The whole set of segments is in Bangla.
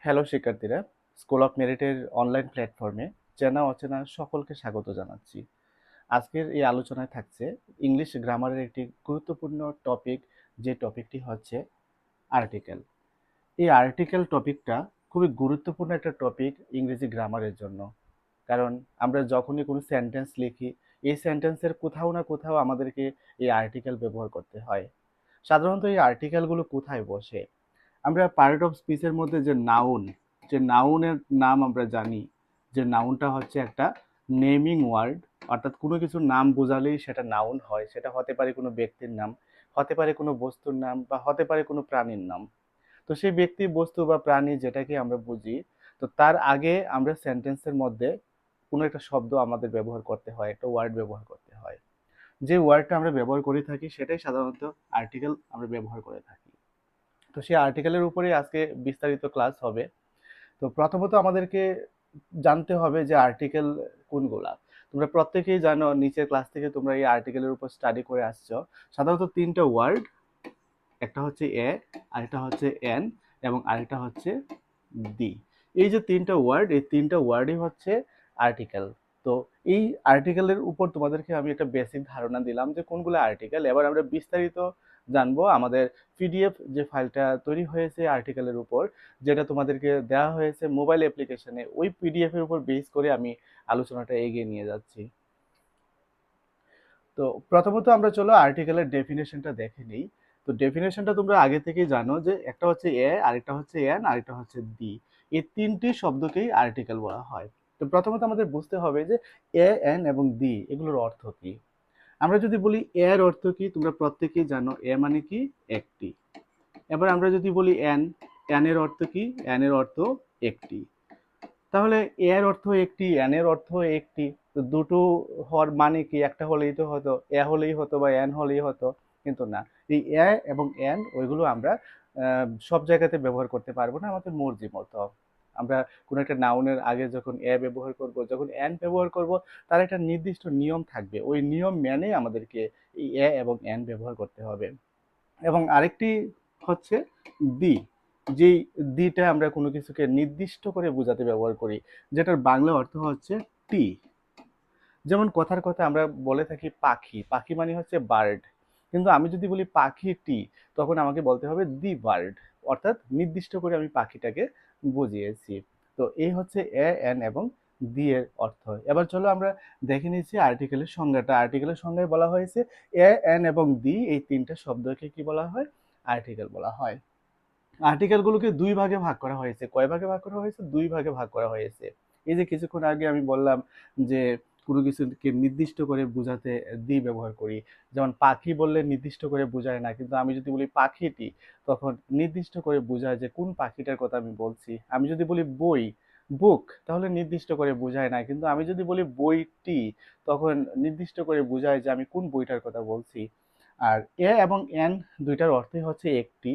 হ্যালো শিক্ষার্থীরা, স্কুল অফ মেরিটের অনলাইন প্ল্যাটফর্মে চেনা অচেনা সকলকে স্বাগত জানাচ্ছি। আজকের এই আলোচনায় থাকছে ইংলিশ গ্রামারের একটি গুরুত্বপূর্ণ টপিক, যে টপিকটি হচ্ছে আর্টিকেল। এই আর্টিকেল টপিকটা খুবই গুরুত্বপূর্ণ একটা টপিক ইংরেজি গ্রামারের জন্য। কারণ আমরা যখনই কোনো সেন্টেন্স লিখি, এই সেন্টেন্সের কোথাও না কোথাও আমাদেরকে এই আর্টিকেল ব্যবহার করতে হয়। সাধারণত এই আর্টিকেলগুলো কোথায় বসে? আমরা পার্ট অফ স্পিচের মধ্যে যে নাউনের নাম আমরা জানি, যে নাউনটা হচ্ছে একটা নেমিং ওয়ার্ড, অর্থাৎ কোনো কিছুর নাম বোঝালেই সেটা নাউন হয়। সেটা হতে পারে কোনো ব্যক্তির নাম, হতে পারে কোনো বস্তুর নাম, বা হতে পারে কোনো প্রাণীর নাম। তো সেই ব্যক্তি, বস্তু বা প্রাণী যেটাকে আমরা বুঝি, তো তার আগে আমরা সেন্টেন্সের মধ্যে কোনো একটা শব্দ আমাদের ব্যবহার করতে হয়, একটা ওয়ার্ড ব্যবহার করতে হয়। যে ওয়ার্ডটা আমরা ব্যবহার করে থাকি সেটাই সাধারণত আর্টিকেল আমরা ব্যবহার করে থাকি। তো সেই আর্টিকেলের উপরেই আজকে বিস্তারিত ক্লাস হবে। তো প্রথমত আমাদেরকে জানতে হবে যে আর্টিকেল কোনগুলা। তোমরা প্রত্যেকেই জানো, নিচের ক্লাস থেকে তোমরা এই আর্টিকেলের উপর স্টাডি করে আসছো। সাধারণত তিনটা ওয়ার্ড, একটা হচ্ছে এ, আরেকটা হচ্ছে এন, এবং আরেকটা হচ্ছে দি। এই যে তিনটা ওয়ার্ড, এই তিনটা ওয়ার্ডই হচ্ছে আর্টিকেল। তো এই আর্টিকেলের উপর তোমাদেরকে আমি একটা বেসিক ধারণা দিলাম যে কোনগুলো আর্টিকেল। এবার আমরা বিস্তারিত জানবো। আমাদের পিডিএফ যে ফাইলটা তৈরি হয়েছে আর্টিকেলের উপর, যেটা তোমাদেরকে দেওয়া হয়েছে মোবাইল অ্যাপ্লিকেশনে, ওই পিডিএফ এর উপর বেস করে আমি আলোচনাটা এগিয়ে নিয়ে যাচ্ছি। তো প্রথমত আমরা চলো আর্টিকেলের ডেফিনেশনটা দেখে নিই। তো ডেফিনেশনটা তোমরা আগে থেকেই জানো যে একটা হচ্ছে এ, আরেকটা হচ্ছে এন, আরেকটা হচ্ছে দি। এই তিনটি শব্দকেই আর্টিকেল বলা হয়। তো প্রথমত আমাদের বুঝতে হবে যে এ, এন এবং দি এগুলোর অর্থ কি। আমরা যদি বলি এর অর্থ কি, তোমরা প্রত্যেকেই জানো এ মানে কি, একটি। এবার আমরা যদি বলি এন, এন এর অর্থ কি, এন এর অর্থ একটি। তাহলে এর অর্থ একটি, এন এর অর্থ একটি। তো দুটো হওয়ার মানে কি, একটা হলেই তো হতো, এ হলেই হতো বা এন হলেই হতো, কিন্তু না। এই এ এবং এন ওইগুলো আমরা সব জায়গাতে ব্যবহার করতে পারবো না আমাদের মর্জি মতো। আমরা কোনো একটা নাউনের আগে যখন এ ব্যবহার করব, যখন এন ব্যবহার করব, তার একটা নির্দিষ্ট নিয়ম থাকবে। ওই নিয়ম মেনে আমাদেরকে এই এ এবং এন ব্যবহার করতে হবে। এবং আরেকটি হচ্ছে দি। যেই দিটা আমরা কোনো কিছুকে নির্দিষ্ট করে বোঝাতে ব্যবহার করি, যেটার বাংলা অর্থ হচ্ছে টি। যেমন কথার কথা আমরা বলে থাকি পাখি, পাখি মানে হচ্ছে বার্ড। কিন্তু আমি যদি বলি পাখিটি, তখন আমাকে বলতে হবে দি বার্ড, অর্থাৎ নির্দিষ্ট করে আমি পাখিটাকে বুঝিয়েছি। তো এই হচ্ছে এ, এন এবং দি এর অর্থ। এবার চলো আমরা দেখে নিচ্ছি আর্টিকেলের সংজ্ঞাটা। আর্টিকেলের সংজ্ঞায় বলা হয়েছে এ, এন এবং দি এই তিনটা শব্দকে কি বলা হয়, আর্টিকেল বলা হয়। আর্টিকেলগুলোকে দুই ভাগে ভাগ করা হয়েছে। কয় ভাগে ভাগ করা হয়েছে? দুই ভাগে ভাগ করা হয়েছে। এই যে কিছুক্ষণ আগে আমি বললাম যে কোনো কিছুকে নির্দিষ্ট করে বোঝাতে দি ব্যবহার করি। যেমন পাখি বললে নির্দিষ্ট করে বোঝায় না, কিন্তু আমি যদি বলি পাখিটি, তখন নির্দিষ্ট করে বোঝায় যে কোন পাখিটার কথা আমি বলছি। আমি যদি বলি বই, বুক, তাহলে নির্দিষ্ট করে বোঝায় না, কিন্তু আমি যদি বলি বইটি, তখন নির্দিষ্ট করে বোঝায় যে আমি কোন বইটার কথা বলছি। আর এ এবং এন দুইটার অর্থই হচ্ছে একটি,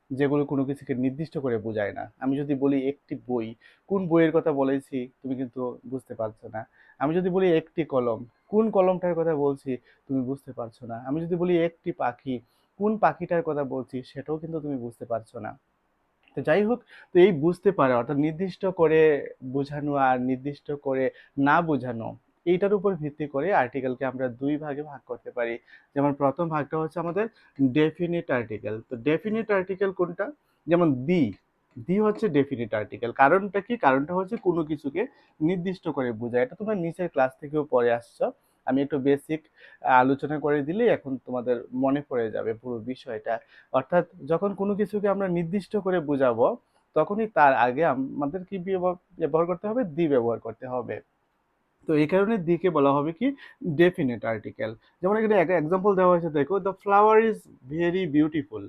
যেগুলো কোনো কিছুকে নির্দিষ্ট করে বোঝায় না। আমি যদি বলি একটি বই, কোন বইয়ের কথা বলেছি তুমি কিন্তু বুঝতে পারছো না। আমি যদি বলি একটি কলম, কোন কলমটার কথা বলছি তুমি বুঝতে পারছো না। আমি যদি বলি একটি পাখি, কোন পাখিটার কথা বলছি সেটাও কিন্তু তুমি বুঝতে পারছো না। তো যাই হোক, তো এই বুঝতে পারা, অর্থাৎ নির্দিষ্ট করে বোঝানো আর নির্দিষ্ট করে না বোঝানো, এইটার উপর ভিত্তি করে আর্টিকেলকে আমরা দুই ভাগে ভাগ করতে পারি। যেমন প্রথম ভাগটা হচ্ছে আমাদের ডেফিনিট আর্টিকেল। তো ডেফিনিট আর্টিকেল কোনটা? যেমন দি, দি হচ্ছে ডেফিনিট আর্টিকেল। কারণটা কি? কারণটা হচ্ছে কোনো কিছুকে নির্দিষ্ট করে বোঝায়। এটা তোমরা নিচের ক্লাস থেকেও পড়ে আসছো। আমি একটু বেসিক আলোচনা করে দিলেই এখন তোমাদের মনে পড়ে যাবে পুরো বিষয়টা। অর্থাৎ যখন কোনো কিছুকে আমরা নির্দিষ্ট করে বোঝাবো, তখনই তার আগে আমাদের কি ব্যবহার করতে হবে? দি ব্যবহার করতে হবে। তো এই কারণে দিকে বলা হবে কি, ডেফিনেট আর্টিকেল। যেমন এখানে একটা এক্সাম্পল দেওয়া হয়েছে, দেখো, the flower is very beautiful.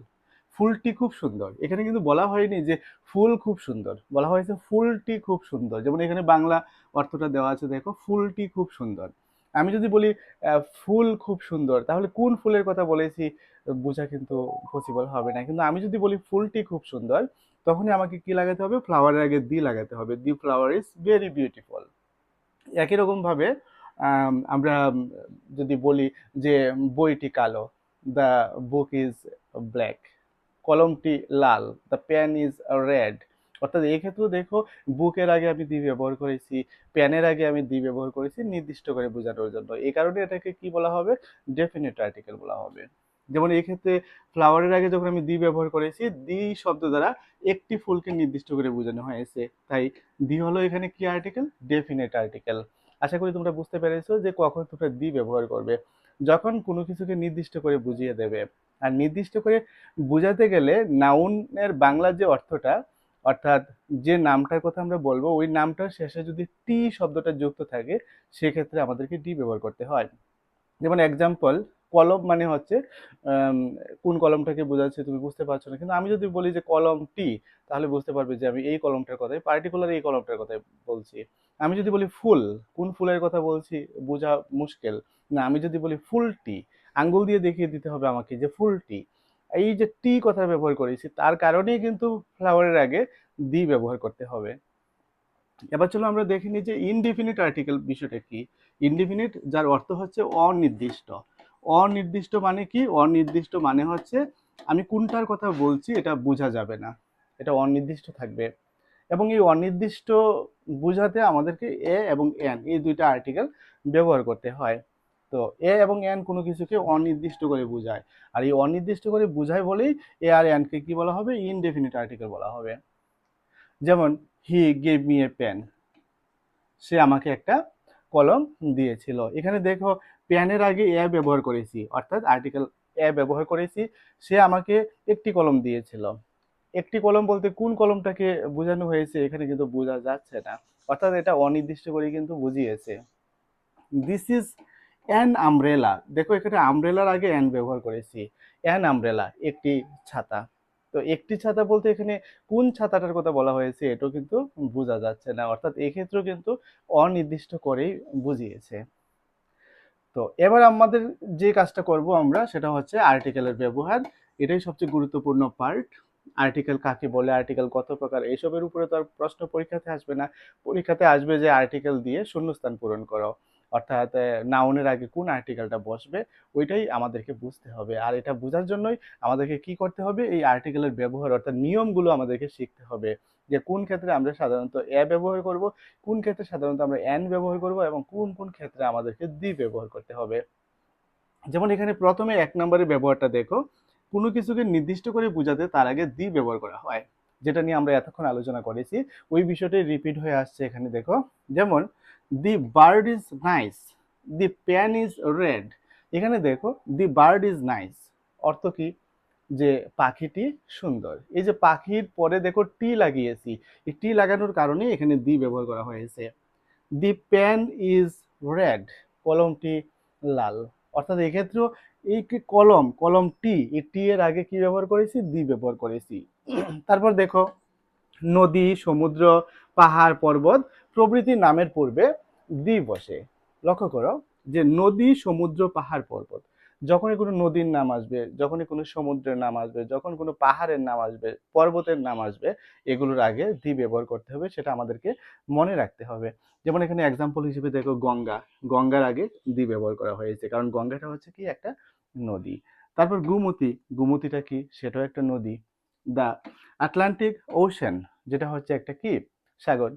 ফুলটি খুব সুন্দর। এখানে কিন্তু বলা হয়নি যে ফুল খুব সুন্দর, বলা হয়েছে ফুলটি খুব সুন্দর। যেমন এখানে বাংলা অর্থটা দেওয়া আছে, দেখো, ফুলটি খুব সুন্দর। আমি যদি বলি ফুল খুব সুন্দর, তাহলে কোন ফুলের কথা বলেছি বোঝা কিন্তু পসিবল হবে না। কিন্তু আমি যদি বলি ফুলটি খুব সুন্দর, তখনই আমাকে কি লাগাতে হবে? ফ্লাওয়ারের আগে দি লাগাতে হবে। The flower is very beautiful. একই রকম ভাবে আমরা যদি বলি যে বইটি কালো, দ্য বুক ইজ ব্ল্যাক, কলমটি লাল, দ্য পেন ইজ রেড, অর্থাৎ এই ক্ষেত্রে দেখো বুকের আগে আমি দি ব্যবহার করেছি, পেনের আগে আমি দি ব্যবহার করেছি নির্দিষ্ট করে বোঝানোর জন্য। এই কারণে এটাকে কি বলা হবে, ডেফিনিট আর্টিকেল বলা হবে। যেমন এই ক্ষেত্রে ফ্লাওয়ারের আগে যখন আমি দি ব্যবহার করেছি, দি শব্দ দ্বারা একটি ফুলকে নির্দিষ্ট করে বোঝানো হয়েছে, তাই দি হলো এখানে কি আর্টিকেল, ডেফিনিট আর্টিকেল। আশা করি তোমরা বুঝতে পেরেছো যে কখন তোমরা দি ব্যবহার করবে, যখন কোনো কিছুকে নির্দিষ্ট করে বুঝিয়ে দেবে। আর নির্দিষ্ট করে বোঝাতে গেলে নাউনের বাংলা যে অর্থটা, অর্থাৎ যে নামটার কথা আমরা বলবো ওই নামটার শেষে যদি টি শব্দটা যুক্ত থাকে সেক্ষেত্রে আমাদেরকে ডি ব্যবহার করতে হয়। যেমন এক্সাম্পল, কলম মানে হচ্ছে আম, কোন কলমটাকে বোঝাচ্ছে তুমি বুঝতে পারছো না, কিন্তু আমি যদি বলি যে কলমটি, তাহলে বুঝতে পারবে যে আমি এই কলমটার কথাই, পার্টিকুলার এই কলমটার কথাই বলছি। আমি যদি বলি ফুল, কোন ফুলের কথা বলছি বোঝা মুশকিল। না, আমি যদি বলি ফুলটি, আঙ্গুল দিয়ে দেখিয়ে দিতে হবে আমাকে যে ফুলটি। এই যে টি কথা ব্যবহার করেছি তার কারণেই কিন্তু ফ্লাওয়ারের আগে দি ব্যবহার করতে হবে। এবার চলো আমরা দেখে নিই যে ইনডিফিনিট আর্টিকেল বিষয়টা কি। ইনডিফিনিট যার অর্থ হচ্ছে অনির্দিষ্ট। অনির্দিষ্ট মানে কি, অনির্দিষ্ট মানে হচ্ছে আমি কোনটার কথা বলছি এটা বোঝা যাবে না, এটা অনির্দিষ্ট থাকবে। এবং এই অনির্দিষ্ট বোঝাতে আমাদেরকে এ এবং এন এই দুইটা আর্টিকেল ব্যবহার করতে হয়। তো এ এবং এন কোনো কিছুকে অনির্দিষ্ট করে বোঝায়, আর এই অনির্দিষ্ট করে বোঝায় বলেই এ আর এনকে কি বলা হবে, ইনডেফিনিট আর্টিকেল বলা হবে। যেমন he gave me a pen, সে আমাকে একটা কলম দিয়েছিল। এখানে দেখো পেনের আগে এ ব্যবহার করেছি, অর্থাৎ আর্টিকেল এ ব্যবহার করেছি। সে আমাকে একটি কলম দিয়েছিল। একটি কলম বলতে কোন কলমটাকে বোঝানো হয়েছে এখানে কিন্তু বোঝা যাচ্ছে না, অর্থাৎ এটা অনির্দিষ্ট করে কিন্তু বুঝিয়েছে। দিস ইজ অ্যান আমব্রেলা, দেখো এখানে আমব্রেলার আগে অ্যান ব্যবহার করেছি। অ্যান আমব্রেলা একটি ছাতা। তো একটি ছাতা বলতে এখানে কোন ছাতাটার কথা বলা হয়েছে এটাও কিন্তু বোঝা যাচ্ছে না, অর্থাৎ এক্ষেত্রেও কিন্তু অনির্দিষ্ট করেই বুঝিয়েছে। তো এবার আমাদের যে কাজটা করব আমরা সেটা হচ্ছে আর্টিকেলের ব্যবহার। এটাই সবচেয়ে গুরুত্বপূর্ণ পার্ট। আর্টিকেল কাকে বলে, আর্টিকেল কত প্রকার, এইসবের উপরে তো আর প্রশ্ন পরীক্ষাতে আসবে না। পরীক্ষাতে আসবে যে আর্টিকেল দিয়ে শূন্যস্থান পূরণ করো, অর্থাৎ নাউনের আগে কোন আর্টিকেলটা বসবে ওইটাই আমাদেরকে বুঝতে হবে। আর এটা বোঝার জন্যই আমাদেরকে কি করতে হবে, এই আর্টিকেলের ব্যবহার অর্থাৎ নিয়মগুলো আমাদেরকে শিখতে হবে, যে কোন ক্ষেত্রে আমরা সাধারণত এ ব্যবহার করব, কোন ক্ষেত্রে সাধারণত আমরা এন ব্যবহার করব, এবং কোন কোন ক্ষেত্রে আমাদেরকে দি ব্যবহার করতে হবে। যেমন এখানে প্রথমে 1 নম্বরের ব্যবহারটা দেখো, কোনো কিছুকে নির্দিষ্ট করে বোঝাতে তার আগে দি ব্যবহার করা হয়, যেটা নিয়ে আমরা এতক্ষণ আলোচনা করেছি ওই বিষয়টাই রিপিট হয়ে আসছে এখানে দেখো। যেমন the bird is nice, the pen is red. এখানে দেখো দি বার্ড ইজ নাইস অর্থ কি, যে পাখিটি সুন্দর। এই যে পাখির পরে দেখো টি লাগিয়েছি, এই টি লাগানোর কারণে এখানে দি ব্যবহার করা হয়েছে। দি পেন ইজ রেড, কলমটি লাল। অর্থাৎ এক্ষেত্রেও এই কি কলম, কলম টি, এই টি এর আগে কি ব্যবহার করেছি, দি ব্যবহার করেছি। তারপর দেখো নদী, সমুদ্র, পাহাড়, পর্বত প্রভৃতি নামের পূর্বে দি বসে। লক্ষ্য করো যে নদী, সমুদ্র, পাহাড়, পর্বত, যখনই কোনো নদীর নাম আসবে, যখনই কোনো সমুদ্রের নাম আসবে, যখন কোনো পাহাড়ের নাম আসবে, পর্বতের নাম আসবে, এগুলোর আগে দি ব্যবহার করতে হবে, সেটা আমাদেরকে মনে রাখতে হবে। যেমন এখানে এক্সাম্পল হিসেবে দেখো গঙ্গা, গঙ্গার আগে দি ব্যবহার করা হয়েছে, কারণ গঙ্গাটা হচ্ছে কি একটা নদী। তারপর গোমতী, গোমতীটা কি, সেটাও একটা নদী। দা আটলান্টিক ওশেন, যেটা হচ্ছে একটা কি সাগর।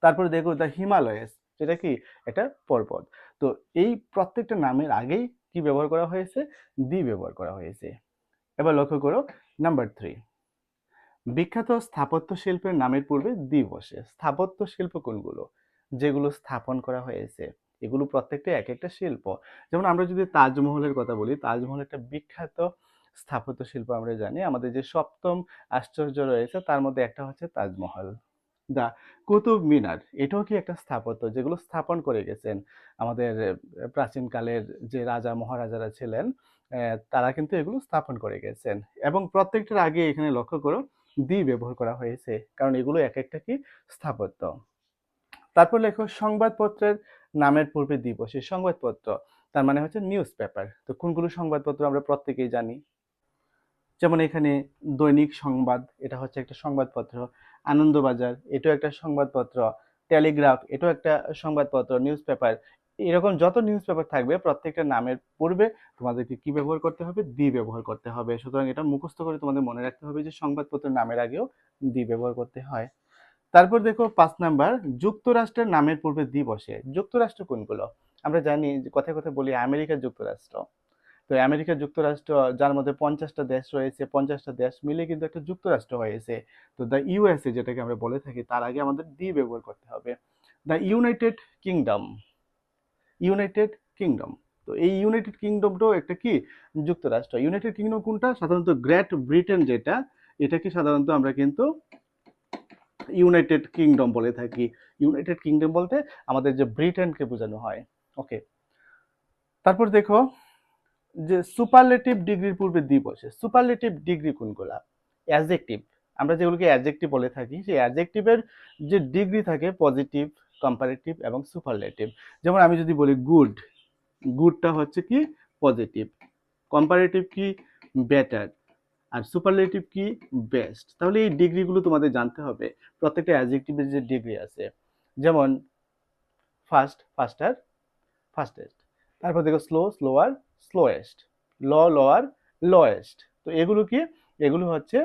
তারপরে দেখো দ্য হিমালয়াস, যেটা কি একটা পর্বত। তো এই প্রত্যেকটা নামের আগেই কি ব্যবহার করা হয়েছে, দি ব্যবহার করা হয়েছে। এবার লক্ষ্য করো নাম্বার 3, বিখ্যাত স্থাপত্য শিল্পের নামের পূর্বে দি বসে। স্থাপত্য শিল্প কোনগুলো, যেগুলো স্থাপন করা হয়েছে, এগুলো প্রত্যেকটা এক একটা শিল্প। যেমন আমরা যদি তাজমহলের কথা বলি, তাজমহল একটা বিখ্যাত স্থাপত্য শিল্প, আমরা জানি আমাদের যে সপ্তম আশ্চর্য রয়েছে তার মধ্যে একটা হচ্ছে তাজমহল। দা কুতুব মিনার, এটাও কি একটা স্থাপত্য, যেগুলো স্থাপন করে গেছেন আমাদের প্রাচীনকালের যে রাজা মহারাজারা ছিলেন, তারা কিন্তু এগুলো স্থাপন করে গেছেন। এবং প্রত্যেকটার আগে এখানে লক্ষ্য করো দি ব্যবহার করা হয়েছে, কারণ এগুলো এক একটা কি স্থাপত্য। তারপর লেখো সংবাদপত্রের নামের পূর্বে দি বসে। সংবাদপত্র তার মানে হচ্ছে নিউজ পেপার। তো কোনগুলো সংবাদপত্র আমরা প্রত্যেকেই জানি, যেমন এখানে দৈনিক সংবাদ, এটা হচ্ছে একটা সংবাদপত্র। আনন্দবাজার, এটাও একটা সংবাদপত্র। টেলিগ্রাফ, এটাও একটা সংবাদপত্র, নিউজ পেপার। এরকম যত নিউজ পেপার থাকবে প্রত্যেকটা নামের পূর্বে তোমাদেরকে কি ব্যবহার করতে হবে, দি ব্যবহার করতে হবে। সুতরাং এটা মুখস্থ করে তোমাদের মনে রাখতে হবে যে সংবাদপত্রের নামের আগেও দি ব্যবহার করতে হয়। তারপর দেখো 5 নাম্বার, যুক্তরাষ্ট্রের নামের পূর্বে দি বসে। যুক্তরাষ্ট্র কোনগুলো? আমরা জানি যে কথায় কথায় বলি আমেরিকা যুক্তরাষ্ট্র। তো আমেরিকা যুক্তরাষ্ট্র, যার মধ্যে 50টা দেশ রয়েছে, 50টা দেশ মিলে কিন্তু একটা যুক্তরাষ্ট্র হয়েছে। তো দ্য ইউএসএ যেটাকে আমরা বলে থাকি, তার আগে আমাদের দি ব্যবহার করতে হবে। The United kingdom, United kingdom. তো এই ইউনাইটেড কিংডমটাও একটা কি যুক্তরাষ্ট্র। ইউনাইটেড কিংডম কোনটা? সাধারণত গ্রেট ব্রিটেন যেটা, এটাকে সাধারণত আমরা কিন্তু ইউনাইটেড কিংডম বলে থাকি। ইউনাইটেড কিংডম বলতে আমাদের যে ব্রিটেনকে বোঝানো হয়। ওকে, তারপর দেখো যে সুপারলেটিভ ডিগ্রির পূর্বে দি বসে। সুপারলেটিভ ডিগ্রি কোনগুলা? অ্যাডজেক্টিভ, আমরা যেগুলোকে অ্যাডজেক্টিভ বলে থাকি, সেই অ্যাডজেক্টিভের যে ডিগ্রি থাকে পজিটিভ, কম্পারেটিভ এবং সুপারলেটিভ। যেমন আমি যদি বলি গুড, গুডটা হচ্ছে কি পজিটিভ, কম্পারেটিভ কি বেটার, আর সুপারলেটিভ কি বেস্ট। তাহলে এই ডিগ্রিগুলো তোমাদের জানতে হবে। প্রত্যেকটা অ্যাডজেক্টিভের যে ডিগ্রি আছে, যেমন ফাস্ট, ফাস্টার, ফাস্টেস্ট। তারপর দেখো slow, slower, slowest, lower, lowest. তো এগুলো কি? এগুলো হচ্ছে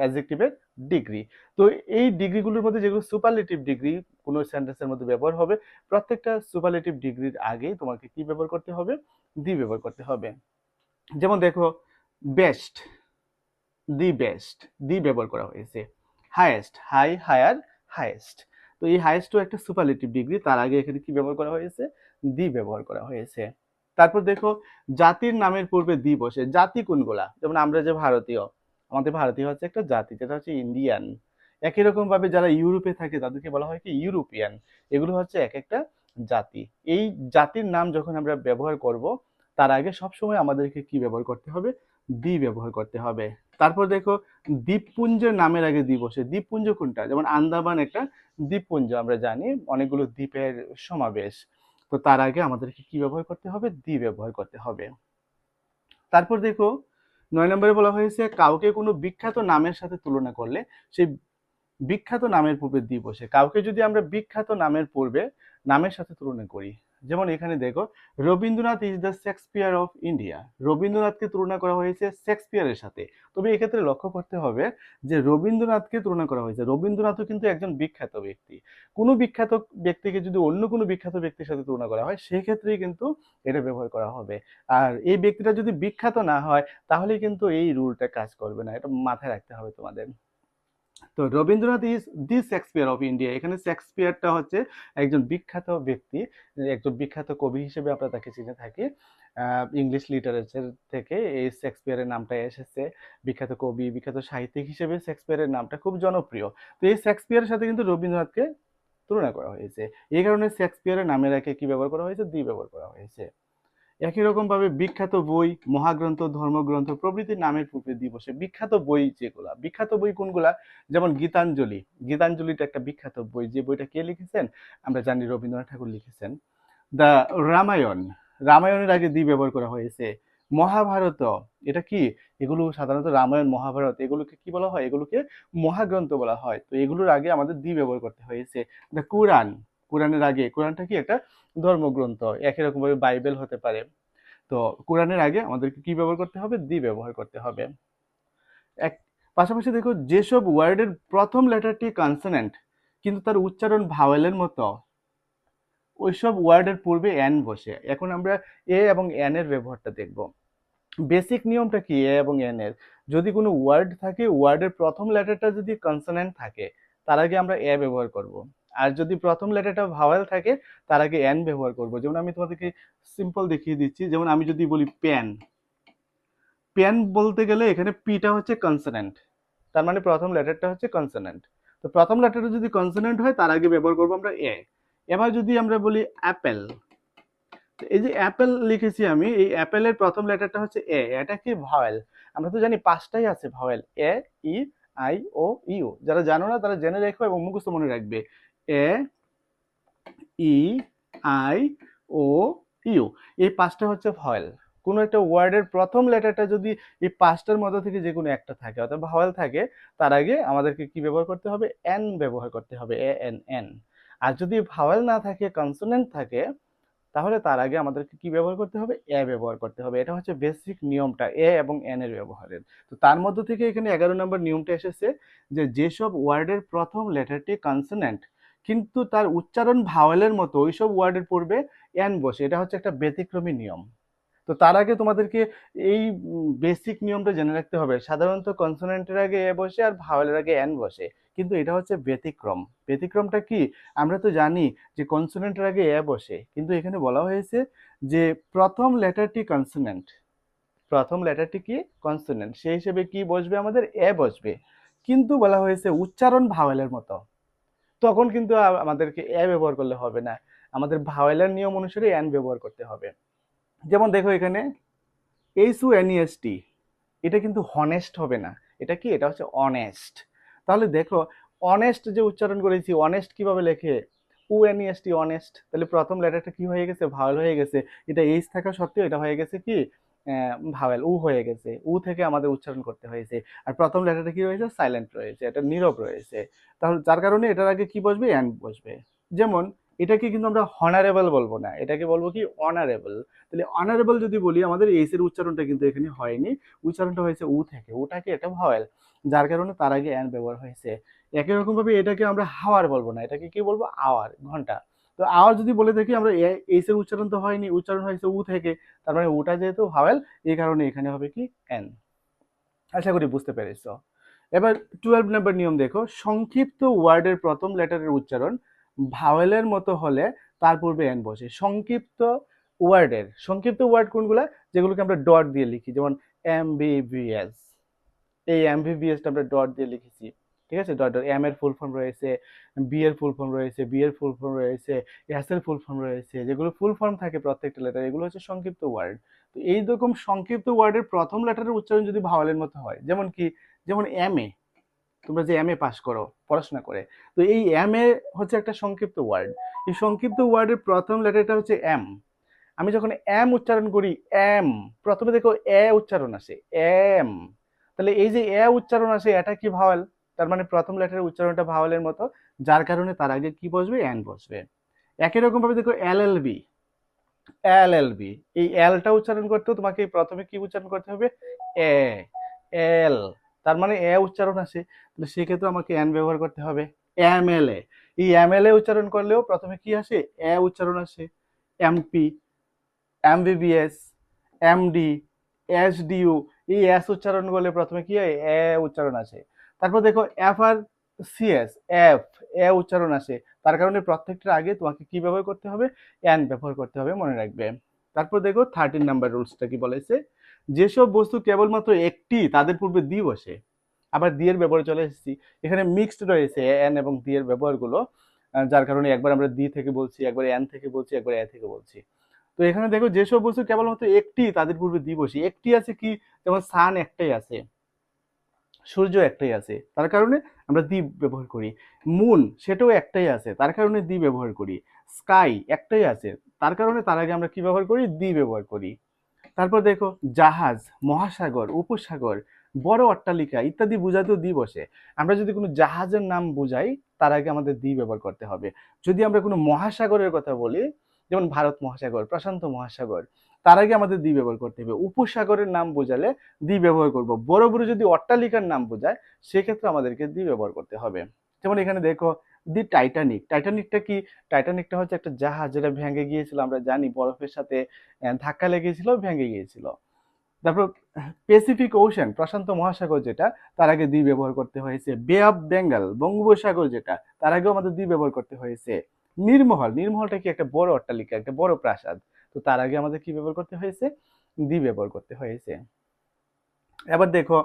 অ্যাডজেক্টিভের ডিগ্রি। তো এই ডিগ্রিগুলোর মধ্যে যেগুলো সুপারলেটিভ ডিগ্রি কোনো সেন্টেন্সের মধ্যে ব্যবহার হবে, প্রত্যেকটা সুপারলেটিভ ডিগ্রির আগেই তোমাকে কি ব্যবহার করতে হবে? দি ব্যবহার করতে হবে। যেমন দেখো বেস্ট, দি বেস্ট, দি ব্যবহার করা হয়েছে। Highest, high, higher, highest. তো এই হাইয়েস্টও একটা সুপারলেটিভ ডিগ্রি, তার আগে এখানে কি ব্যবহার করা হয়েছে? দি ব্যবহার করা হয়েছে। তারপর দেখো জাতির নামের পূর্বে দি বসে। জাতি কোনগুলা? যেমন আমরা যে ভারতীয়, আমাদের ভারতীয় হচ্ছে একটা জাতি, যেটা হচ্ছে ইন্ডিয়ান। একই রকম ভাবে যারা ইউরোপে থাকে তাদেরকে বলা হয় কি ইউরোপিয়ান। এগুলো হচ্ছে এক একটা জাতি। এই জাতির নাম যখন আমরা ব্যবহার করব, তার আগে সবসময় আমাদেরকে কি ব্যবহার করতে হবে? দি ব্যবহার করতে হবে। তারপর দেখো দ্বীপপুঞ্জের নামের আগে দি বসে। দ্বীপপুঞ্জ কোনটা? যেমন আন্দামান একটা দ্বীপপুঞ্জ, আমরা জানি অনেকগুলো দ্বীপের সমাবেশ। তো তার আগে আমাদেরকে কি ব্যবহার করতে হবে? দি ব্যবহার করতে হবে। তারপর দেখো 9 নম্বরে বলা হয়েছে কাউকে কোনো বিখ্যাত নামের সাথে তুলনা করলে সেই বিখ্যাত নামের পূর্বে দি বসে। কাউকে যদি আমরা বিখ্যাত নামের পূর্বে নামের সাথে তুলনা করি, যেমন এখানে দেখো Rabindranath is the Shakespeare of India. রবীন্দ্রনাথকে তুলনা করা হয়েছে শেক্সপিয়ারের সাথে। তবে এক্ষেত্রে লক্ষ্য করতে হবে যে রবীন্দ্রনাথকে তুলনা করা হয়েছে, রবীন্দ্রনাথও কিন্তু একজন বিখ্যাত ব্যক্তি। কোনো বিখ্যাত ব্যক্তিকে যদি অন্য কোনো বিখ্যাত ব্যক্তির সাথে তুলনা করা হয়, সেক্ষেত্রেই কিন্তু এটা ব্যবহার করা হবে। আর এই ব্যক্তিটা যদি বিখ্যাত না হয়, তাহলে কিন্তু এই রুলটা কাজ করবে না। এটা মাথায় রাখতে হবে তোমাদের। তো Rabindranath is the Shakespeare of India. এখানে শেক্সপিয়ারটা হচ্ছে একজন বিখ্যাত ব্যক্তি, একজন বিখ্যাত কবি হিসেবে আমরা তাকে চিনে থাকি। ইংলিশ লিটারেচার থেকে এই শেক্সপিয়ারের নামটা এসেছে। বিখ্যাত কবি, বিখ্যাত সাহিত্যিক হিসেবে শেক্সপিয়ারের নামটা খুব জনপ্রিয়। তো এই শেক্সপিয়ারের সাথে কিন্তু রবীন্দ্রনাথকে তুলনা করা হয়েছে। এই কারণে শেক্সপিয়ারের নামের আগে কি ব্যবহার করা হয়েছে? দি ব্যবহার করা হয়েছে। একই রকম ভাবে বিখ্যাত বই, মহাগ্রন্থ, ধর্মগ্রন্থ প্রভৃতির নামের পূর্বে দি বসে। বিখ্যাত বই যেগুলা, বিখ্যাত বই কোনগুলা? যেমন গীতাঞ্জলি। গীতাঞ্জলিটা একটা বিখ্যাত বই। যে বইটা কে লিখেছেন? আমরা জানি রবীন্দ্রনাথ ঠাকুর লিখেছেন। দ্য রামায়ণ, রামায়ণের আগে দি ব্যবহার করা হয়েছে। মহাভারত, এটা কি? এগুলো সাধারণত রামায়ণ, মহাভারত এগুলোকে কি বলা হয়? এগুলোকে মহাগ্রন্থ বলা হয়। তো এগুলোর আগে আমাদের দি ব্যবহার করতে হয়েছে। দ্য কোরআন, কোরআনের আগে, কোরআনটা কি একটা ধর্মগ্রন্থ, একই রকম ভাবে বাইবেল হতে পারে। তো কোরআনের আগে আমাদেরকে কি ব্যবহার করতে হবে? দি ব্যবহার করতে হবে। এক পাশাপাশি দেখো যেসব ওয়ার্ডের প্রথম লেটারটি কনসোনেন্ট কিন্তু তার উচ্চারণ ভাওয়েলের মতো, ওইসব ওয়ার্ডের পূর্বে এন বসে। এখন আমরা এ এবং এন এর ব্যবহারটা দেখব। বেসিক নিয়মটা কি এ এবং এন এর? যদি কোনো ওয়ার্ড থাকে, ওয়ার্ডের প্রথম লেটারটা যদি কনসোনেন্ট থাকে, তার আগে আমরা এ ব্যবহার করব। আর যদি প্রথম লেটারটা ভাওয়েল থাকে, তার আগে এন ব্যবহার করব। যেমন আমি তোমাদেরকে সিম্পল দেখিয়ে দিচ্ছি। যেমন আমি যদি বলি পেন, পেন বলতে গেলে এখানে পিটা হচ্ছে কনসোনেন্ট, তার মানে প্রথম লেটারটা হচ্ছে কনসোনেন্ট। তো প্রথম লেটারটা যদি কনসোনেন্ট হয়, তার আগে ব্যবহার করবো আমরা এ। এবার যদি আমরা বলি অ্যাপেল, এই যে অ্যাপেল লিখেছি আমি, এই অ্যাপেলের প্রথম লেটারটা হচ্ছে এ। এটা কি ভাওয়েল? আমরা তো জানি পাঁচটাই আছে vowel, A, E, I, O, U. যারা জানো না তারা জেনে রেখো এবং মুখস্থ মনে রাখবে। এ, ই, আই, ও, ইউ। এই পাঁচটা হচ্ছে ভয়েল। কোনো একটা ওয়ার্ডের প্রথম লেটারটা যদি এই পাঁচটার মধ্যে থেকে যে কোনো একটা থাকে, অর্থাৎ ভাওয়েল থাকে, তার আগে আমাদেরকে কি ব্যবহার করতে হবে? এন ব্যবহার করতে হবে, এ এন এন। আর যদি ভাওয়েল না থাকে, কনসোনেন্ট থাকে, তাহলে তার আগে আমাদেরকে কি ব্যবহার করতে হবে, এ ব্যবহার করতে হবে। এটা হচ্ছে বেসিক নিয়মটা এ এবং এন এর ব্যবহারের। তো তার মধ্য থেকে এখানে 11 নম্বর নিয়মটা এসেছে যে যেসব ওয়ার্ডের প্রথম লেটারটি কনসোনেন্ট কিন্তু তার উচ্চারণ ভাওয়েলের মতো ওইসব ওয়ার্ডের পূর্বে এন বসে, এটা হচ্ছে একটা ব্যতিক্রমী নিয়ম। তো তার আগে তোমাদেরকে এই বেসিক নিয়মটা জেনে রাখতে হবে। সাধারণত কনসোনেন্টের আগে এ বসে আর ভাওয়েলের আগে এন বসে, কিন্তু এটা হচ্ছে ব্যতিক্রম। ব্যতিক্রমটা কি? আমরা তো জানি যে কনসোনেন্টের আগে এ বসে, কিন্তু এখানে বলা হয়েছে যে প্রথম লেটারটি কনসোনেন্ট, প্রথম লেটারটি কি কনসোনেন্ট, সেই হিসেবে কি বসবে, আমাদের এ বসবে। কিন্তু বলা হয়েছে উচ্চারণ ভাওয়েলের মতো, তখন কিন্তু আমাদেরকে এ ব্যবহার করলে হবে না, আমাদের ভাওয়েলের নিয়ম অনুসারে এন ব্যবহার করতে হবে। যেমন দেখো এখানে HUNEST, এটা কিন্তু হনেস্ট হবে না, এটা কি, এটা হচ্ছে অনেস্ট। তাহলে দেখো অনেস্ট যে উচ্চারণ করেছি, অনেস্ট কিভাবে লেখে, UNEST, অনেস্ট। তাহলে প্রথম লেটারটা কি হয়ে গেছে, ভাওয়েল হয়ে গেছে। এটা এইচ থাকা সত্ত্বেও এটা হয়ে গেছে কি, ভাওয়েল, উ হয়ে গেছে। উ থেকে আমাদের উচ্চারণ করতে হয়েছে। আর প্রথম লেটারটা কি রয়েছে, সাইলেন্ট রয়েছে, এটা নীরব রয়েছে। তাহলে যার কারণে এটার আগে কি বসবে, অ্যান্ড বসবে। যেমন এটাকে কিন্তু আমরা হনারেবল বলবো না, এটাকে বলবো কি, অনারেবল। তাহলে অনারেবল যদি বলি, আমাদের এইচ এর উচ্চারণটা কিন্তু এখানে হয়নি, উচ্চারণটা হয়েছে উ থেকে, উটাকে এটা ভাওয়েল, যার কারণে তার আগে অ্যান ব্যবহার হয়েছে। একই রকম ভাবে এটাকে আমরা হাওয়ার বলবো না, এটাকে কি বলবো, আওয়ার, ঘন্টা। তো আওয়ার যদি বলে দেখি আমরা, এইচ এর উচ্চারণ তো হয়নি, উচ্চারণ হয়েছে উ থেকে, তার মানে উটা যেহেতু ভাওয়েল, এই কারণে এখানে হবে কি, এন। আশা করি বুঝতে পেরেছো। এবার 12 নম্বর নিয়ম দেখো, সংক্ষিপ্ত ওয়ার্ডের প্রথম লেটারের উচ্চারণ ভাওয়েলের মতো হলে তার পূর্বে এন বসে। সংক্ষিপ্ত ওয়ার্ডের, সংক্ষিপ্ত ওয়ার্ড কোনগুলা, যেগুলোকে আমরা ডট দিয়ে লিখি, যেমন MBBS, এই MBBSটা আমরা ডট দিয়ে লিখেছি, ঠিক আছে, ডট ডট। এম এর ফুল ফর্ম রয়েছে, বি এর ফুল ফর্ম রয়েছে, বি এর ফুল ফর্ম রয়েছে, এস এর ফুল ফর্ম রয়েছে, যেগুলো ফুল ফর্ম থাকে প্রত্যেকটা লেটার, এগুলো হচ্ছে সংক্ষিপ্ত ওয়ার্ড। তো এইরকম সংক্ষিপ্ত ওয়ার্ডের প্রথম লেটারের উচ্চারণ যদি ভাওয়েলের মতো হয়, যেমন কি, যেমন MA, তোমরা যে MA পাস করো পড়াশোনা করে, তো এই MA হচ্ছে একটা সংক্ষিপ্ত ওয়ার্ড। এই সংক্ষিপ্ত ওয়ার্ডের প্রথম লেটারটা হচ্ছে এম। আমি যখন এম উচ্চারণ করি, এম, প্রথমে দেখো এ উচ্চারণ আসে, এম। তাহলে এই যে এ উচ্চারণ আসে, এটা কি ভাওয়েল, তার মানে প্রথম লেটারের উচ্চারণটা ভাওয়েলের মতো, যার কারণে তার আগে কি বসবে, এন বসবে। একই রকম ভাবে দেখো LLB, LLB, এই এলটা উচ্চারণ করতেও তোমাকে প্রথমে কি উচ্চারণ করতে হবে, এ, এল, তার মানে এ উচ্চারণ আসে, তাহলে সেক্ষেত্রে আমাকে এন ব্যবহার করতে হবে। MLA, এই MLA উচ্চারণ করলেও প্রথমে কি আসে, এ উচ্চারণ আসে। MP, MBBS, MD, SDU, এই এস উচ্চারণ করলে প্রথমে কি হয়, এ উচ্চারণ আসে। তারপর দেখো FRCS, এফ, এ উচ্চারণ আসে, তার কারণে প্রত্যেকটার আগে তোমাকে কি ব্যবহার করতে হবে, এন ব্যবহার করতে হবে, মনে রাখবে। তারপর দেখো 13 নাম্বার রুলসটা কি বলেছে, যেসব বস্তু কেবলমাত্র একটি, তাদের পূর্বে দি বসে। আবার দি এর ব্যবহারে চলে এসেছি, এখানে মিক্সড রয়েছে এন এবং দি এর ব্যবহারগুলো, যার কারণে একবার আমরা দি থেকে বলছি, একবার এন থেকে বলছি, একবার এ থেকে বলছি। তো এখানে দেখো যেসব বস্তু কেবলমাত্র একটি, তাদের পূর্বে দি বসি। একটি আছে কি, যেমন সান একটাই আছে, সূর্য একটাই আছে, তার কারণে আমরা দি ব্যবহার করি। মুন সেটাও একটাই আছে, তার কারণে দি ব্যবহার করি। স্কাই একটাই আছে, তার কারণে তার আগে আমরা কি ব্যবহার করি, দি ব্যবহার করি। তারপর দেখো জাহাজ, মহাসাগর, উপসাগর, বড় অট্টালিকা ইত্যাদি বোঝাতেও দি বসে। আমরা যদি কোনো জাহাজের নাম বুঝাই, তার আগে আমাদের দি ব্যবহার করতে হবে। যদি আমরা কোনো মহাসাগরের কথা বলি, যেমন ভারত মহাসাগর, প্রশান্ত মহাসাগর, তার আগে আমাদের দি ব্যবহার করতে হবে। উপসাগরের নাম বোঝালে দি ব্যবহার করব। বড় বড় যদি অট্টালিকার নাম বোঝায়, সেক্ষেত্রে আমাদেরকে দি ব্যবহার করতে হবে। যেমন এখানে দেখো দি টাইটানিক, টাইটানিকটা কি, টাইটানিকটা হচ্ছে একটা জাহাজ যেটা ভেঙে গিয়েছিল, আমরা জানি বরফের সাথে ধাক্কা লেগেছিল, ভেঙে গিয়েছিল। তারপর প্যাসিফিক ওশান, প্রশান্ত মহাসাগর যেটা, তার আগে দি ব্যবহার করতে হয়েছে। বে অফ বেঙ্গল, বঙ্গোপসাগর যেটা, তার আগেও আমাদের দি ব্যবহার করতে হয়েছে। নীরমহল, নীরমহলটা কি, একটা বড় অট্টালিকা, একটা বড় প্রাসাদ, তো তার আগে আমাদের কি ব্যবহার করতে হয়েছে, দি ব্যবহার করতে হয়েছে। এবার দেখো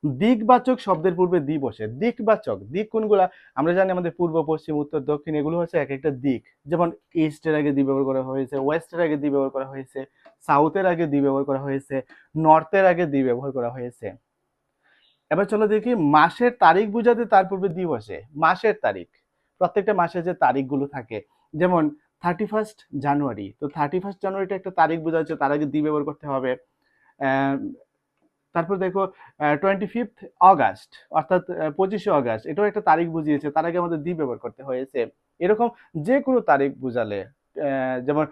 দিকবাচক শব্দের পূর্বে দি বসে। দিকবাচক, দিক কোনগুলা, আমরা জানি আমাদের পূর্ব, পশ্চিম, উত্তর, দক্ষিণ, এগুলো হচ্ছে এক একটা দিক। যেমন ইস্টের আগে দি ব্যবহার করা হয়েছে, ওয়েস্টের আগে দি ব্যবহার করা হয়েছে, সাউথের আগে দি ব্যবহার করা হয়েছে, নর্থের আগে দি ব্যবহার করা হয়েছে। এবার চলো দেখি মাসের তারিখ বোঝাতে তার পূর্বে দি বসে। মাসের তারিখ, প্রত্যেকটা মাসে যে তারিখগুলো থাকে, যেমন 31 জানুয়ারি, তো 31 জানুয়ারিটা একটা তারিখ বোঝা যাচ্ছে, তার আগে দি ব্যবহার করতে হবে। তারপর দেখো 25 আগস্ট, অর্থাৎ 25 আগস্ট, এটাও একটা তারিখ বুঝিয়েছে, তার আগে আমাদের দি ব্যবহার করতে হয়েছে। এরকম যে কোনো তারিখ বুঝালে, যেমন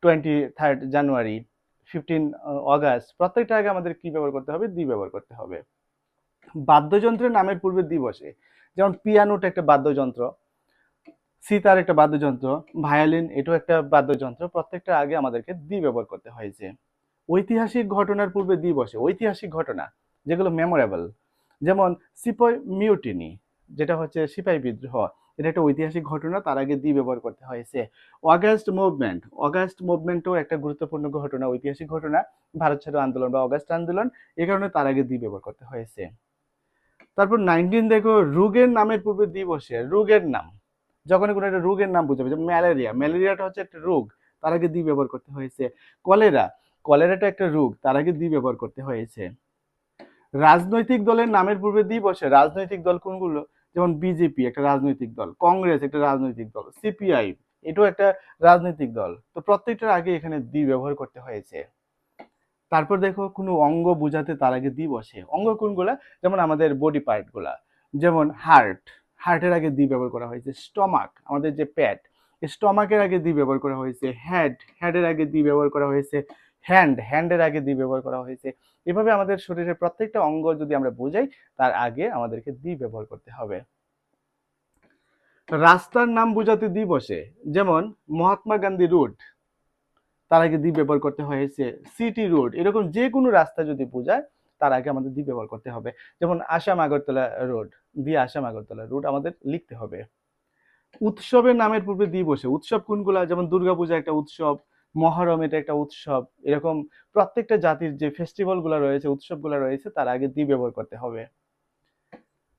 23 জানুয়ারি, 15 অগাস্ট, প্রত্যেকটা আগে আমাদের কি ব্যবহার করতে হবে? দি ব্যবহার করতে হবে। বাদ্যযন্ত্রের নামের পূর্বে দি বসে, যেমন পিয়ানোটা একটা বাদ্যযন্ত্র, সিতার একটা বাদ্যযন্ত্র, ভায়োলিন এটাও একটা বাদ্যযন্ত্র, প্রত্যেকটা আগে আমাদেরকে দি ব্যবহার করতে হয়েছে। ঐতিহাসিক ঘটনার পূর্বে দি বসে, ঐতিহাসিক ঘটনা যেগুলো মেমোরেবল, যেমন সিপাই মিউটিনি, যেটা হচ্ছে সিপাই বিদ্রোহ, এটা একটা ঐতিহাসিক ঘটনা, তার আগে দি ব্যবহার করতে হয়েছে। অগাস্ট মুভমেন্টও একটা গুরুত্বপূর্ণ ঘটনা, ঐতিহাসিক ঘটনা, ভারত ছাড়ো আন্দোলন বা অগাস্ট আন্দোলন, এই কারণে তার আগে দি ব্যবহার করতে হয়েছে। তারপর 19 দেখো, রোগের নামের পূর্বে দি বসে, রোগের নাম, যখন কোনো একটা রোগের নাম বোঝাবে, যেমন ম্যালেরিয়াটা হচ্ছে একটা রোগ, তার আগে দি ব্যবহার করতে হয়েছে। কলেরা, কলেরাটা একটা রোগ, তার আগে দি ব্যবহার করতে হয়েছে। রাজনৈতিক দলের নামের পূর্বে দি বসে, রাজনৈতিক দল কোনগুলো? যেমন বিজেপি একটা রাজনৈতিক দল, কংগ্রেস একটা রাজনৈতিক দল, সিপিআই এটাও একটা রাজনৈতিক দল, তো প্রত্যেকটার আগে এখানে দি ব্যবহার করতে হয়েছে। তারপর দেখো, কোনো অঙ্গ বোঝাতে তার আগে দি বসে, অঙ্গ কোনগুলা? যেমন আমাদের বডি পার্ট গুলা, যেমন হার্টের আগে দি ব্যবহার করা হয়েছে। স্টমাক, আমাদের যে পেট, স্টমাকের আগে দি ব্যবহার করা হয়েছে। হেডের আগে দি ব্যবহার করা হয়েছে। হ্যান্ডের আগে দি ব্যবহার করা হয়েছে। এভাবে আমাদের শরীরের প্রত্যেকটা অঙ্গ যদি আমরা বোঝাই, তার আগে আমাদেরকে দি ব্যবহার করতে হবে। রাস্তার নাম বোঝাতে দি বসে, যেমন মহাত্মা গান্ধী রোড, তার আগে দি ব্যবহার করতে হয়েছে। সিটি রোড, এরকম যে কোনো রাস্তা যদি বোঝায়, তার আগে আমাদের দি ব্যবহার করতে হবে। যেমন আসাম আগরতলা রোড, দি আসাম আগরতলা রোড আমাদের লিখতে হবে। উৎসবের নামের পূর্বে দি বসে, উৎসব কোনগুলা? যেমন দুর্গাপূজা একটা উৎসব, মহরম এটা একটা উৎসব, এরকম প্রত্যেকটা জাতির যে ফেস্টিভ্যাল গুলা রয়েছে, উৎসব গুলা রয়েছে, তার আগে দি ব্যবহার করতে হবে।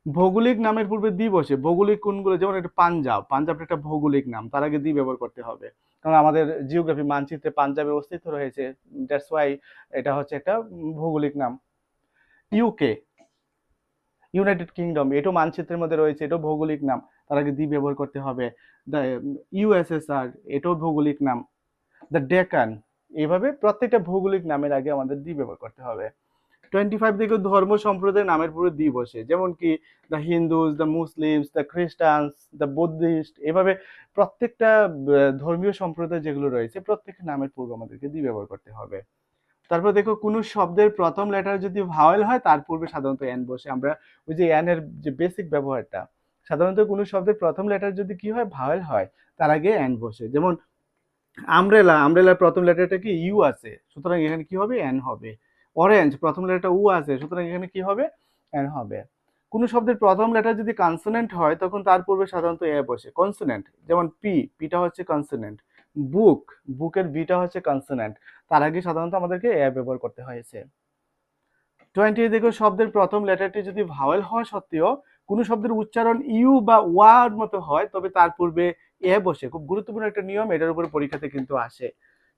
ভৌগোলিক নামের পূর্বে দি বসে, ভৌগোলিক কোনগুলো? যেমন একটা পাঞ্জাবটা একটা ভৌগোলিক নাম, তার আগে দি ব্যবহার করতে হবে, কারণ আমাদের জিওগ্রাফি মানচিত্রে পাঞ্জাবের অস্তিত্ব রয়েছে, দ্যাটস ওয়াই এটা হচ্ছে একটা ভৌগোলিক নাম। ইউকে, ইউনাইটেড কিংডম, এটাও মানচিত্রের মধ্যে রয়েছে, এটাও ভৌগোলিক নাম, তার আগে দি ব্যবহার করতে হবে। দ্য ইউএসএসআর, এটাও ভৌগোলিক নাম। দ্য ডেকান, এইভাবে প্রত্যেকটা ভৌগোলিক নামের আগে আমাদের দি ব্যবহার করতে হবে। 25 দিকে ধর্ম সম্প্রদায়ের নামের পরে দি বসে, যেমন কি the Hindus, the Muslims, the খ্রিস্টানস, the Buddhist, এভাবে প্রত্যেকটা ধর্মীয় সম্প্রদায় যেগুলো রয়েছে, প্রত্যেকটা নামের পূর্বে আমাদেরকে দি ব্যবহার করতে হবে। তারপর দেখো, কোনো শব্দের প্রথম লেটার যদি ভাওয়েল হয়, তার পূর্বে সাধারণত এন বসে। আমরা ওই যে এন এর যে বেসিক ব্যবহারটা, সাধারণত কোনো শব্দের প্রথম লেটার যদি কি হয়? ভাওয়েল হয়, তার আগে এন বসে। যেমন আমব্রেলার প্রথম লেটারটা কি? ইউ আছে, সুতরাং এখানে কি হবে? এন হবে। অরেঞ্জ, প্রথম লেটারটা উ আছে, সুতরাং এখানে কি হবে? এন হবে। কোন শব্দের প্রথম লেটার যদি কনসোনেন্ট হয়, তখন তার পূর্বে সাধারণত এ বসে। কনসোনেন্ট, যেমন পিটা হচ্ছে কনসোনেন্ট। বুকের বিটা হচ্ছে কনসোনেন্ট, তার আগে সাধারণত আমাদেরকে এ ব্যবহার করতে হয়েছে। 20 দেখো, শব্দের প্রথম লেটারটি যদি ভাওয়েল হওয়া সত্ত্বেও কোনো শব্দের উচ্চারণ ইউ বা ওয়ার মতো হয়, তবে তার পূর্বে এ বসে। খুব গুরুত্বপূর্ণ একটা নিয়ম, এটার উপর পরীক্ষাতে কিন্তু আসে।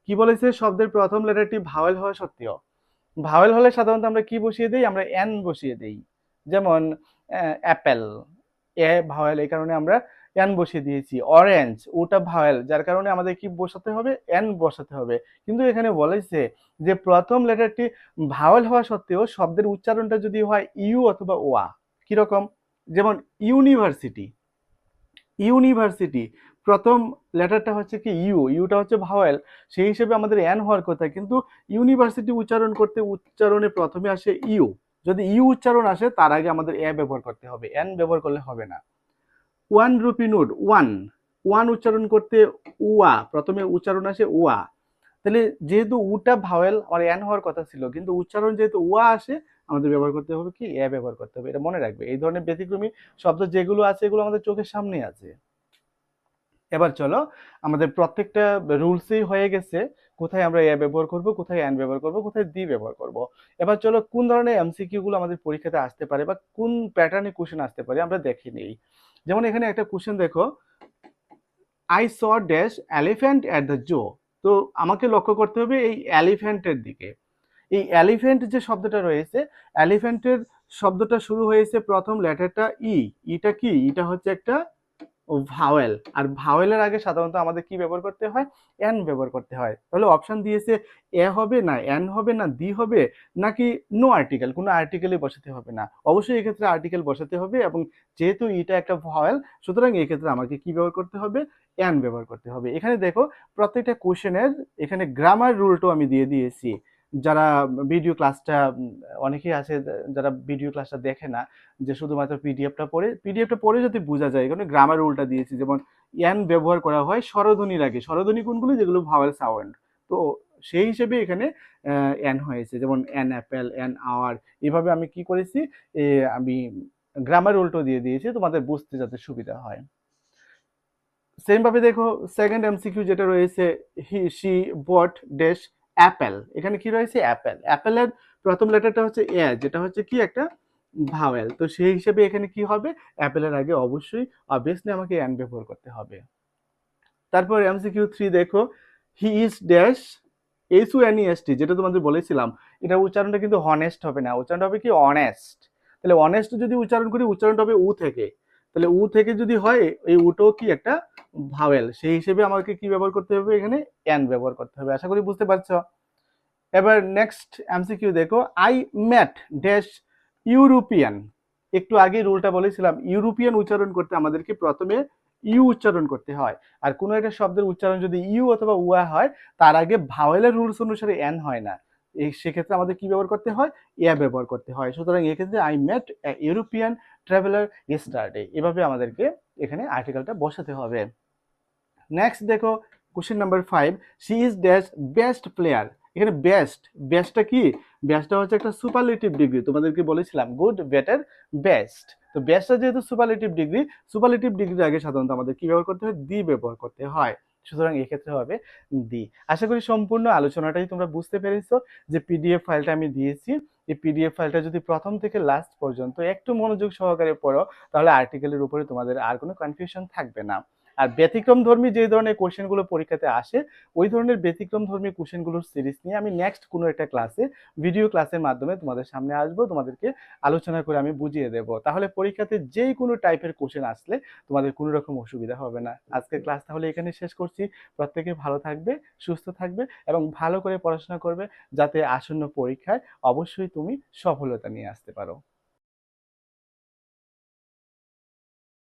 কি বলেছে? শব্দের প্রথম লেটারটি ভাওয়েল হওয়া সত্ত্বেও, ভাওয়েল হলে সাধারণত আমরা কি বসিয়ে দিই? আমরা এন বসিয়ে দিই। যেমন অ্যাপেল, এ ভাওয়েল, এই কারণে আমরা এন বসিয়ে দিয়েছি। অরেঞ্জ, ওটা ভাওয়েল, যার কারণে আমাদের কি বসাতে হবে? এন বসাতে হবে। কিন্তু এখানে বলেছে যে প্রথম লেটারটি ভাওয়েল হওয়া সত্ত্বেও শব্দের উচ্চারণটা যদি হয় ইউ অথবা ওয়া। কিরকম? যেমন ইউনিভার্সিটি, ইউনিভার্সিটি প্রথম লেটারটা হচ্ছে কি? ইউটা হচ্ছে ভাওয়েল, সেই হিসেবে আমাদের এন হওয়ার কথা, কিন্তু ইউনিভার্সিটি উচ্চারণ করতে উচ্চারণে প্রথমে আসে ইউ। যদি ইউ উচ্চারণ আসে, তার আগে আমাদের এ ব্যবহার করতে হবে, এন ব্যবহার করলে হবে না। 1 রুপি নোট, ওয়ান উচ্চারণ করতে উয়া, প্রথমে উচ্চারণ আসে উয়া, তাহলে যেহেতু উটা ভাওয়েল, আমার এন হওয়ার কথা ছিল, কিন্তু উচ্চারণ যেহেতু উয়া আসে, আমাদের ব্যবহার করতে হবে কি? এ ব্যবহার করতে হবে। এটা মনে রাখবে, এই ধরনের ব্যতিক্রমী শব্দ যেগুলো আছে, এগুলো আমাদের চোখের সামনে আছে। এবার চলো, আমাদের প্রত্যেকটা রুলসই হয়ে গেছে, কোথায় আমরা এ ব্যবহার করব, কোথায় এন ব্যবহার করব, কোথায় দি ব্যবহার করব। এবার চলো, কোন ধরনের এমসিকিউ গুলো আমাদের পরীক্ষাতে আসতে পারে বা কোন প্যাটার্নে কোশ্চেন আসতে পারে আমরা দেখে নিই। যেমন এখানে একটা কোশ্চেন দেখো, I saw dash elephant at the zoo. তো আমাকে লক্ষ্য করতে হবে এই এলিফ্যান্টের দিকে। এই এলিফ্যান্ট যে শব্দটা রয়েছে, এলিফ্যান্টের শব্দটা শুরু হয়েছে প্রথম লেটারটা ই। ইটা কি? ইটা হচ্ছে একটা ভাওয়েল, আর ভাওয়েলের আগে সাধারণত আমাদের কি ব্যবহার করতে হয়, এন ব্যবহার করতে হয়। তাহলে অপশন দিয়েছে এ হবে না এন হবে না দি হবে নাকি নো আর্টিকেল, কোনো আর্টিকেলই বসাতে হবে না। অবশ্যই এক্ষেত্রে আর্টিকেল বসাতে হবে, এবং যেহেতু এটা একটা ভাওয়েল সুতরাং এক্ষেত্রে আমাকে কি ব্যবহার করতে হবে, এন ব্যবহার করতে হবে। এখানে দেখো প্রত্যেকটা কোশ্চেনের এখানে গ্রামার রুলটাও আমি দিয়ে দিয়েছি। যারা ভিডিও ক্লাসটা অনেকেই আছে যারা ভিডিও ক্লাসটা দেখে না, যে শুধুমাত্র পিডিএফটা পড়ে যদি বোঝা যায়, এখানে গ্রামার রুলটা দিয়েছি। যেমন এন ব্যবহার করা হয় স্বরধ্বনির আগে, স্বরধ্বনি কোনগুলো, যেগুলো ভাওয়েল সাউন্ড। তো সেই হিসেবে এখানে এন হয়েছে, যেমন এন অ্যাপেল, এন আওয়ার। এভাবে আমি কি করেছি, আমি গ্রামার রুলটাও দিয়ে দিয়েছি তোমাদের বুঝতে যাতে সুবিধা হয়। সেম ভাবে দেখো সেকেন্ড এমসিকিউ যেটা রয়েছে, he she bought dash apple. এখানে কি রয়েছে, অ্যাপেল। অ্যাপেলের প্রথম লেটারটা হচ্ছে এ, যেটা হচ্ছে কি একটা ভাওয়েল। তো সেই হিসেবে এখানে কি হবে, অ্যাপেলের আগে অবশ্যই অবভিয়াসলি আমাকে এন ব্যবহার করতে হবে। তারপর এমসিকিউ 3 দেখো, হি ইজ ড্যাশ HONEST, যেটা তোমাদের বলেছিলাম, এটা উচ্চারণটা কিন্তু হনেস্ট হবে না, উচ্চারণটা হবে কি অনেস্ট। তাহলে অনেস্ট যদি উচ্চারণ করি, উচ্চারণটা হবে উ থেকে। তাহলে উ থেকে যদি হয়, এই উটাও কি একটা ভাওয়েল, সেই হিসেবে আমাকে কি ব্যবহার করতে হবে, এখানে এন ব্যবহার করতে হবে। আশা করি বুঝতে পারছো। এবার নেক্সট এমসিকিউ দেখো, আই ম্যাট ড্যাশ ইউরোপিয়ান। একটু আগে রুলটা বলেছিলাম, ইউরোপিয়ান উচ্চারণ করতে আমাদেরকে প্রথমে ইউ উচ্চারণ করতে হয়। আর কোনো একটা শব্দের উচ্চারণ যদি ইউ অথবা উয়া হয়, তার আগে ভাওয়েলের রুলস অনুসারে এন হয় না। এই সেক্ষেত্রে আমাদের কি ব্যবহার করতে হয়, ইয়া ব্যবহার করতে হয়। সুতরাং এক্ষেত্রে I met European traveller yesterday, এভাবে আমাদেরকে এখানে আর্টিকেলটা বসাতে হবে। নেক্সট দেখো question number 5, she is dash best player. এখানে বেস্ট, বেস্টটা কি, বেস্টটা হচ্ছে একটা সুপারলেটিভ ডিগ্রি। তোমাদেরকে বলেছিলাম গুড, বেটার, বেস্ট। তো বেস্টটা যেহেতু সুপারলেটিভ ডিগ্রি, সুপারলেটিভ ডিগ্রির আগে সাধারণত আমাদের কি ব্যবহার করতে হয়, দি ব্যবহার করতে হয়। সুতরাং এক্ষেত্রে হবে দি। আশা করি সম্পূর্ণ আলোচনাটাই তোমরা বুঝতে পেরেছো। যে পিডিএফ ফাইলটা আমি দিয়েছি, এই পিডিএফ ফাইলটা যদি প্রথম থেকে লাস্ট পর্যন্ত একটু মনোযোগ সহকারে পড়ো, তাহলে আর্টিকেলের উপরে তোমাদের আর কোনো কনফিউশন থাকবে না। আর ব্যতিক্রমধর্মী যে ধরনের কোশ্চেনগুলো পরীক্ষাতে আসে, ওই ধরনের ব্যতিক্রমধর্মী কোশ্চেনগুলোর সিরিজ নিয়ে আমি নেক্সট কোনো একটা ক্লাসে, ভিডিও ক্লাসের মাধ্যমে তোমাদের সামনে আসবো, তোমাদেরকে আলোচনা করে আমি বুঝিয়ে দেব। তাহলে পরীক্ষাতে যেই কোনো টাইপের কোশ্চেন আসলে তোমাদের কোনো রকম অসুবিধা হবে না। আজকের ক্লাস তাহলে এখানে শেষ করছি। প্রত্যেকে ভালো থাকবে, সুস্থ থাকবে এবং ভালো করে পড়াশোনা করবে, যাতে আসন্ন পরীক্ষায় অবশ্যই তুমি সফলতা নিয়ে আসতে পারো।